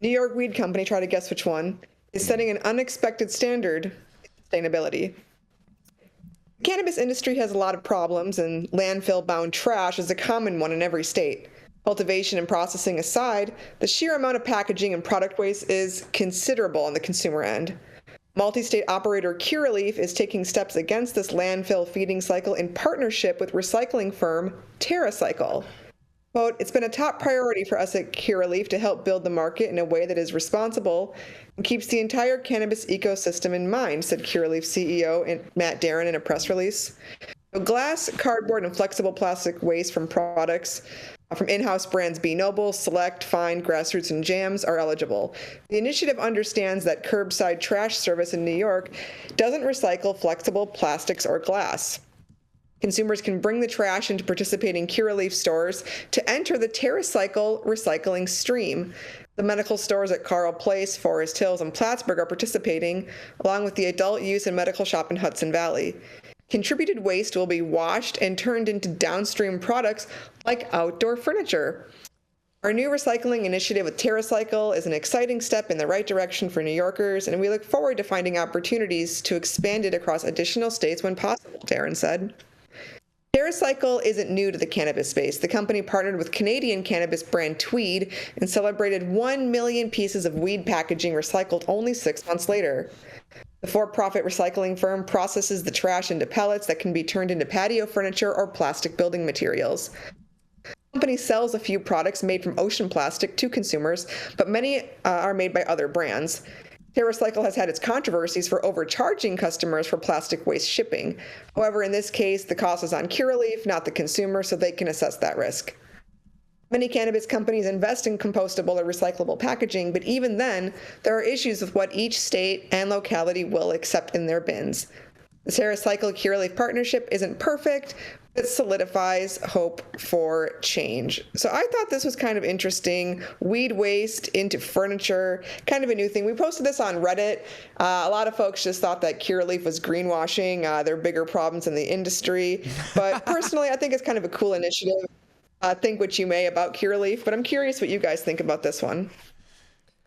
New York weed company, try to guess which one, is setting an unexpected standard in sustainability. The cannabis industry has a lot of problems, and landfill-bound trash is a common one in every state. Cultivation and processing aside, the sheer amount of packaging and product waste is considerable on the consumer end. Multi-state operator Curaleaf is taking steps against this landfill feeding cycle in partnership with recycling firm TerraCycle. Quote, "It's been a top priority for us at Curaleaf to help build the market in a way that is responsible and keeps the entire cannabis ecosystem in mind," said Curaleaf CEO Matt Darin in a press release. Glass, cardboard, and flexible plastic waste from products from in-house brands B Noble, Select, Find, Grassroots, and Jams are eligible. The initiative understands that curbside trash service in New York doesn't recycle flexible plastics or glass. Consumers can bring the trash into participating Curaleaf stores to enter the TerraCycle recycling stream. The medical stores at Carl Place, Forest Hills, and Plattsburgh are participating, along with the adult use and medical shop in Hudson Valley. Contributed waste will be washed and turned into downstream products like outdoor furniture. Our new recycling initiative with TerraCycle is an exciting step in the right direction for New Yorkers, and we look forward to finding opportunities to expand it across additional states when possible, Darin said. TerraCycle isn't new to the cannabis space. The company partnered with Canadian cannabis brand Tweed and celebrated 1 million pieces of weed packaging recycled only 6 months later. The for-profit recycling firm processes the trash into pellets that can be turned into patio furniture or plastic building materials. The company sells a few products made from ocean plastic to consumers, but many are made by other brands. TerraCycle has had its controversies for overcharging customers for plastic waste shipping. However, in this case, the cost is on Curaleaf, not the consumer, so they can assess that risk. Many cannabis companies invest in compostable or recyclable packaging, but even then, there are issues with what each state and locality will accept in their bins. The TerraCycle Curaleaf partnership isn't perfect, but it solidifies hope for change. So I thought this was kind of interesting. Weed waste into furniture, kind of a new thing. We posted this on Reddit. A lot of folks just thought that Curaleaf was greenwashing. There are bigger problems in the industry. But personally, I think it's kind of a cool initiative. Think what you may about Curaleaf, but I'm curious what you guys think about this one.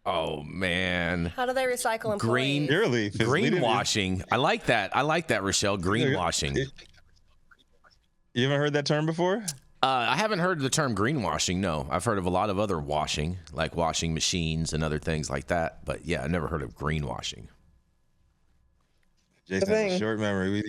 Oh man! How do they recycle employees? Greenwashing. I like that. I like that, Rachelle. Greenwashing. You haven't heard that term before? I haven't heard the term greenwashing. No, I've heard of a lot of other washing, like washing machines and other things like that. But yeah, I've never heard of greenwashing. Jason has a short memory.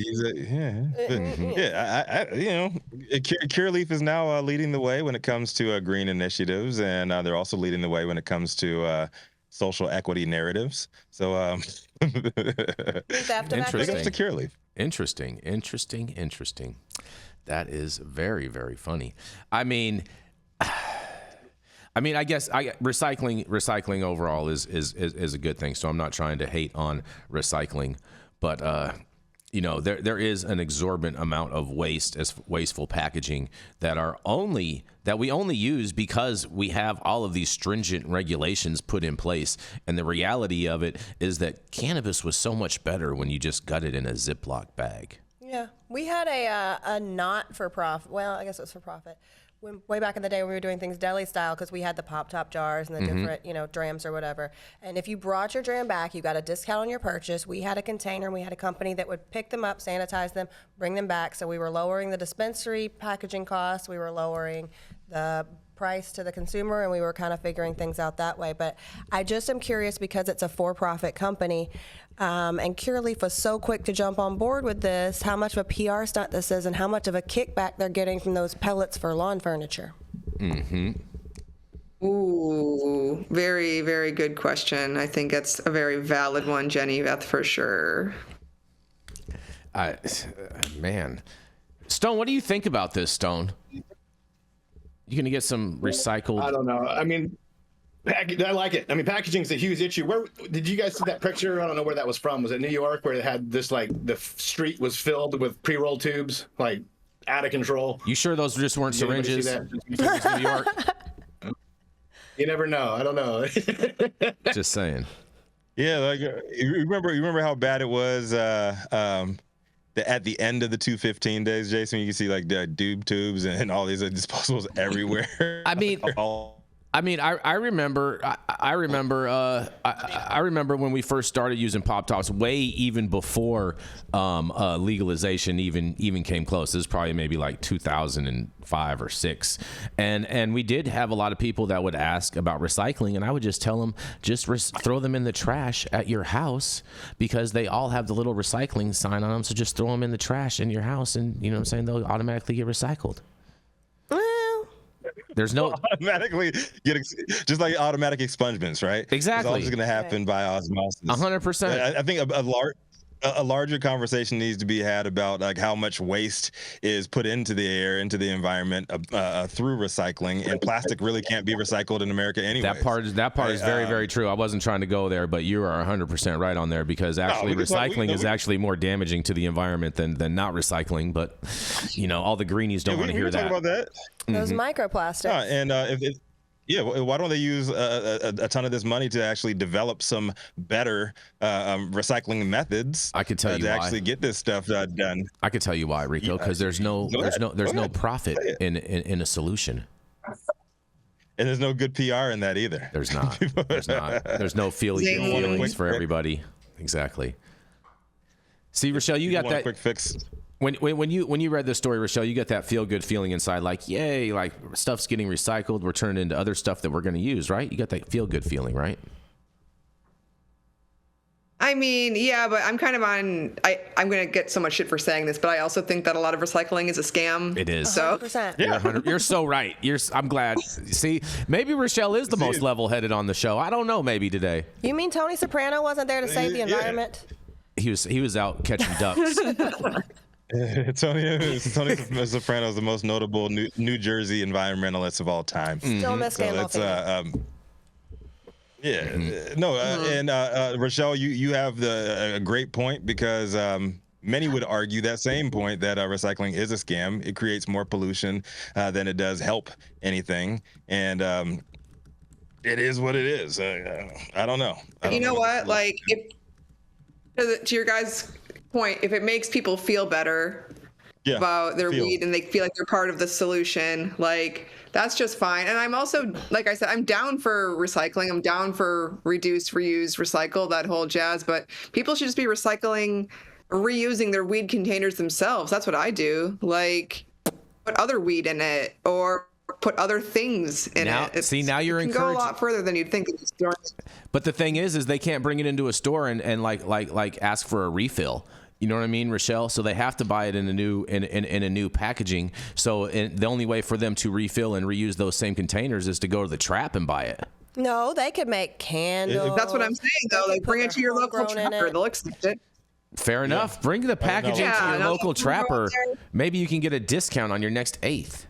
Curaleaf is now leading the way when it comes to green initiatives, and they're also leading the way when it comes to social equity narratives. So, Interesting. Big ups to Curaleaf. Interesting. That is very, very funny. I mean, I guess recycling overall is a good thing. So I'm not trying to hate on recycling. But, there is an exorbitant amount of wasteful packaging that we only use because we have all of these stringent regulations put in place. And the reality of it is that cannabis was so much better when you just got it in a Ziploc bag. Yeah. We had a not-for-profit, well, I guess it was for profit, way back in the day when we were doing things deli style, because we had the pop top jars and the different, drams or whatever. And if you brought your dram back, you got a discount on your purchase. We had a container and we had a company that would pick them up, sanitize them, bring them back. So we were lowering the dispensary packaging costs. We were lowering the price to the consumer, and we were kind of figuring things out that way. But I just am curious, because it's a for-profit company, and Curaleaf was so quick to jump on board with this, how much of a PR stunt this is and how much of a kickback they're getting from those pellets for lawn furniture. Ooh, very, very good question. I think that's a very valid one, Jenny, Beth, for sure. Man. Stone, what do you think about this, Stone? You gonna get some recycled? I don't know. I mean, I like it. I mean, packaging is a huge issue. Where did you guys see that picture? I don't know where that was from. Was it New York, where it had this, like, the street was filled with pre-roll tubes, like, out of control? You sure those just weren't syringes? New York. You never know. I don't know. Just saying. Yeah, like you remember how bad it was at the end of the 215 days, Jason. You can see like the doob tubes and all these disposables everywhere. I mean, I mean, I remember when we first started using pop tops, way even before legalization even came close. This is probably maybe like 2005 or 6, and we did have a lot of people that would ask about recycling, and I would just tell them throw them in the trash at your house, because they all have the little recycling sign on them. So just throw them in the trash in your house, and you know what I'm saying, they'll automatically get recycled. There's no automatically just like automatic expungements, right? Exactly. It's all just going to happen by osmosis. 100%. I think a larger conversation needs to be had about like how much waste is put into the air, into the environment through recycling, and plastic really can't be recycled in America anyway. That part is very, very true. I wasn't trying to go there, but you are 100% right on there, because actually recycling is actually more damaging to the environment than not recycling. But you know, all the greenies don't want to hear that. Talk about that. Those microplastics. Why don't they use a ton of this money to actually develop some better recycling methods? I could tell you to why. Actually get this stuff done. I could tell you why, Rico, because there's no profit in a solution. And there's no good PR in that either. There's not. There's no feelings for everybody. Exactly. See, Rachelle, you got that quick fix. When you read this story, Rachelle, you get that feel good feeling inside, like, yay, like stuff's getting recycled, we're turning into other stuff that we're going to use, right? You got that feel good feeling, right? I mean, yeah, but I'm kind of I'm going to get so much shit for saying this, but I also think that a lot of recycling is a scam. It is. So 100%. You're so right. I'm glad. See, maybe Rachelle is the most level-headed on the show. I don't know, maybe today. You mean Tony Soprano wasn't there to save the environment? He was out catching ducks. Tony Soprano is the most notable New Jersey environmentalist of all time. Still miss So Gandolfini. And Rachelle, you have a great point, because many would argue that same point, that recycling is a scam. It creates more pollution than it does help anything, and it is what it is. I don't know. You know what? Like, to your guys' point, if it makes people feel better about their weed and they feel like they're part of the solution, like, that's just fine. And I'm also, like I said, I'm down for recycling. I'm down for reduce, reuse, recycle, that whole jazz. But people should just be reusing their weed containers themselves. That's what I do. Like, put other weed in it, or put other things in it. Now you're encouraged. Go a lot further than you'd think. But the thing is they can't bring it into a store and like ask for a refill. You know what I mean, Rachelle? So they have to buy it in a new packaging. So the only way for them to refill and reuse those same containers is to go to the trap and buy it. No, they could make candles. That's what I'm saying, though. Like, bring it to your local trapper. They'll accept it. Fair enough. Bring the packaging to your local trapper. Maybe you can get a discount on your next eighth.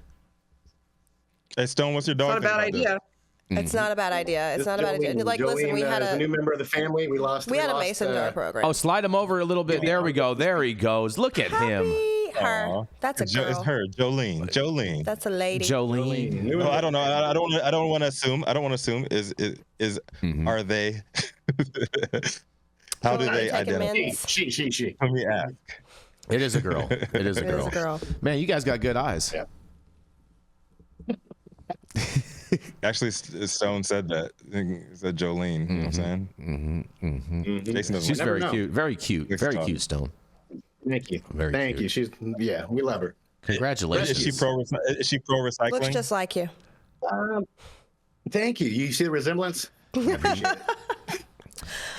Hey, Stone, what's your dog? It's not a bad idea. It's not a bad idea. It's not a bad idea. Like, listen, we had a new member of the family. We had a mason jar program. Oh, slide him over a little bit. There we go. There he goes. Look at him. Her. That's a girl. It's her, Jolene. That's a lady. Jolene. No, I don't know. I don't want to assume. I don't want to assume. Are they? How do they identify? She. Let me ask. It is a girl. It is a girl. Man, you guys got good eyes. Yeah. Actually, Stone said that. He said Jolene. You know what I'm saying? Jason doesn't She's like very cute. Very cute. Very cute, Stone. Thank you. Very cute. She's we love her. Congratulations. Is she pro recycling? Looks just like you. Thank you. You see the resemblance? I appreciate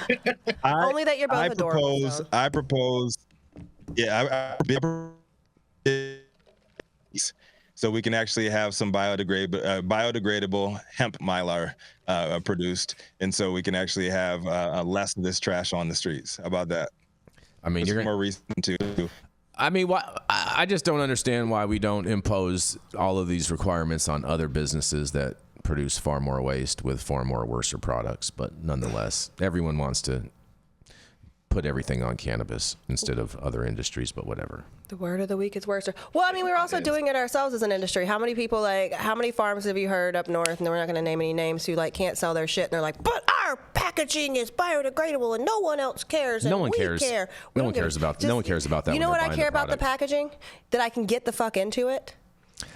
it. Only that you're both adorable. I propose. Yeah, so we can actually have some biodegradable hemp mylar produced, and so we can actually have less of this trash on the streets. How about that? I mean, you're more reason to. I mean, I just don't understand why we don't impose all of these requirements on other businesses that produce far more waste with far more worser products. But nonetheless, everyone wants to put everything on cannabis instead of other industries, but whatever. The word of the week is worser. Well, I mean, we're also doing it ourselves as an industry. How many people, how many farms have you heard up north, and we're not going to name any names, who can't sell their shit, and they're like, but our packaging is biodegradable and no one else cares. No one cares. Care. No one cares about that. You know what I care about the packaging? That I can get the fuck into it.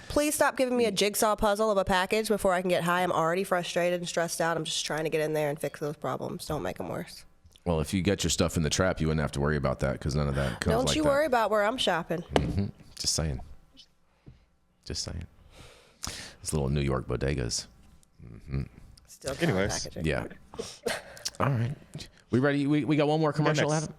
Please stop giving me a jigsaw puzzle of a package before I can get high. I'm already frustrated and stressed out. I'm just trying to get in there and fix those problems. Don't make them worse. Well, if you get your stuff in the trap, you wouldn't have to worry about that because none of that comes Don't like you that. worry about where I'm shopping. Just saying. Just saying. These little New York bodegas. Still Anyways, packaging. Yeah. All right. We ready? We got one more commercial, next. Adam?